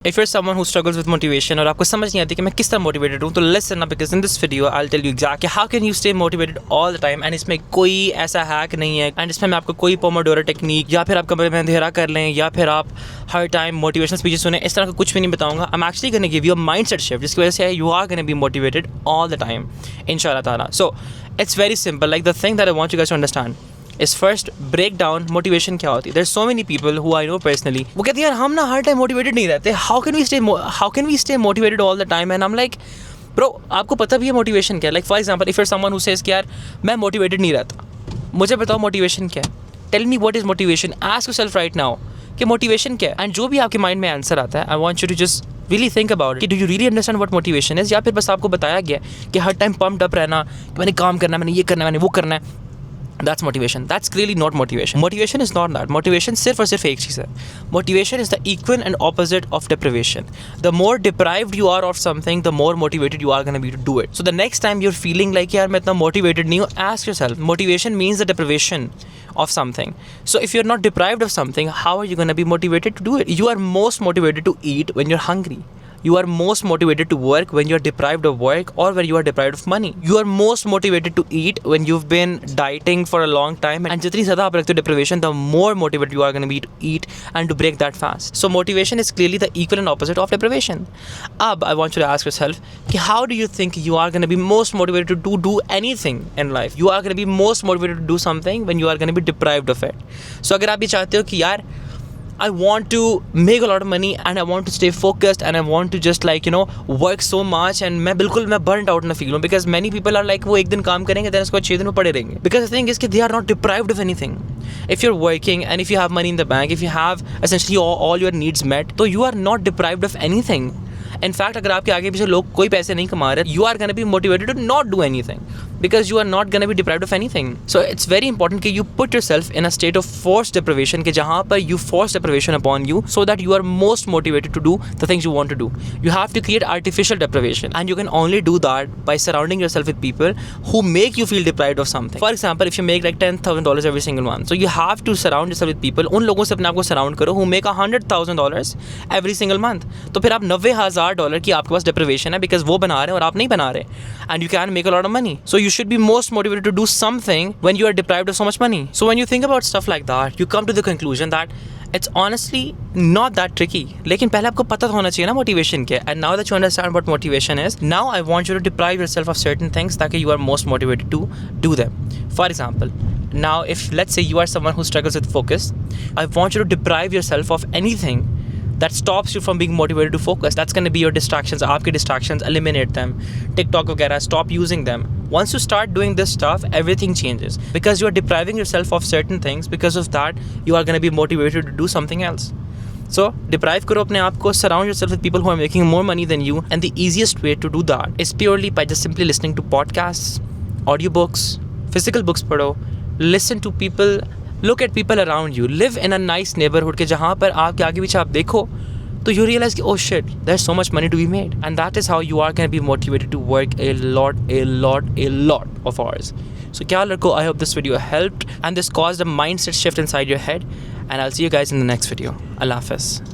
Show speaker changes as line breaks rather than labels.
If you're someone who struggles with motivation और आपको समझ नहीं आती कि मैं किस तरह motivated हूँ, तो listen up because in this video I'll tell you exactly how can you stay motivated all the time and इसमें कोई ऐसा hack नहीं है and इसमें मैं आपको कोई Pomodoro technique या फिर आप कमरे में अंधेरा कर लें या फिर आप हर टाइम motivational speeches सुने, इस तरह का कुछ भी नहीं बताऊँगा. I'm actually going to give you a mindset shift जिसकी वजह से you are going to be motivated all the time, inshallah ta'ala. So it's very simple. Like the thing that I want you guys to understand is first break down motivation क्या होती है. There's so many people who I know personally वो कहते हैं यार हम ना हर time motivated नहीं रहते. How can we stay motivated all the time? And I'm like bro, आपको पता भी है motivation क्या है. Like for example, if you're someone who says कि यार मैं motivated नहीं रहता, मुझे बताओ motivation क्या है. Tell me what is motivation. Ask yourself right now कि motivation क्या है. And जो भी आपके mind में answer आता है, I want you to just really think about it. Do you really understand what motivation is? या फिर बस आपको बताया गया कि हर टाइम pumped up रहना कि मैंने काम करना है, मैंने ये करना है, मैंने वो करना है. That's motivation. That's clearly not motivation. Motivation is not that. Motivation सिर्फ और सिर्फ एक चीज़ है. Motivation is the equal and opposite of deprivation. The more deprived you are of something, the more motivated you are going to be to do it. So the next time you're feeling like यार मैं इतना motivated नहीं हूँ, ask yourself. Motivation means the deprivation of something. So if you're not deprived of something, how are you going to be motivated to do it? You are most motivated to eat when you're hungry. You are most motivated to work when you are deprived of work or when you are deprived of money. You are most motivated to eat when you've been dieting for a long time. And जितनी ज़्यादा आप रखते हो deprivation, the more motivated you are going to be to eat and to break that fast. So motivation is clearly the equal and opposite of deprivation. Ab, I want you to ask yourself, how do you think you are going to be most motivated to do anything in life? You are going to be most motivated to do something when you are going to be deprived of it. So अगर आप ये चाहते हो कि यार I want to make a lot of money and I want to stay focused and I want to just like work so much and मैं burnt out ना feel हूँ, because many people are like वो एक दिन काम करेंगे then उसके बाद 6 दिन वो पड़े रहेंगे. Because the thing is कि they are not deprived of anything. If you're working and if you have money in the bank, if you have essentially all your needs met, तो you are not deprived of anything. In fact, अगर आपके आगे पीछे लोग कोई पैसे नहीं कमा रहे, you are going to be motivated to not do anything because you are not going to be deprived of anything. So it's very important कि you put yourself in a state of forced deprivation कि जहाँ पर you force deprivation upon you so that you are most motivated to do the things you want to do. You have to create artificial deprivation and you can only do that by surrounding yourself with people who make you feel deprived of something. For example, if you make like $10,000 every single month, so you have to surround yourself with people, उन लोगों से अपने आप को surround करो who make $100,000 every single month. तो फिर आप $90,000 की आपके पास deprivation है because वो बना रहे हैं और आप नहीं बना रहे, and you can make a lot of money. So you should be most motivated to do something when you are deprived of so much money. So when you think about stuff like that, you come to the conclusion that it's honestly not that tricky. लेकिन पहले आपको पता होना चाहिए ना motivation क्या है. And now that you understand what motivation is, now I want you to deprive yourself of certain things ताकि you are most motivated to do them. For example, now if let's say you are someone who struggles with focus, I want you to deprive yourself of anything that stops you from being motivated to focus. That's going to be your distractions. आपके distractions, eliminate them. TikTok वगैरह, stop using them. Once you start doing this stuff, everything changes because you are depriving yourself of certain things. Because of that, you are going to be motivated to do something else. So deprive करो अपने आप को. Surround yourself with people who are making more money than you, and the easiest way to do that is purely by just simply listening to podcasts, audiobooks, physical books पढ़ो, listen to people. Look at people around you. Live in a nice neighborhood के जहाँ पर आपके आगे पीछे आप देखो तो you realize कि oh shit, there's so much money to be made, and that is how you are going to be motivated to work a lot of hours. So ख्याल रखो. I hope this video helped and this caused a mindset shift inside your head, and I'll see you guys in the next video. Allah Hafiz.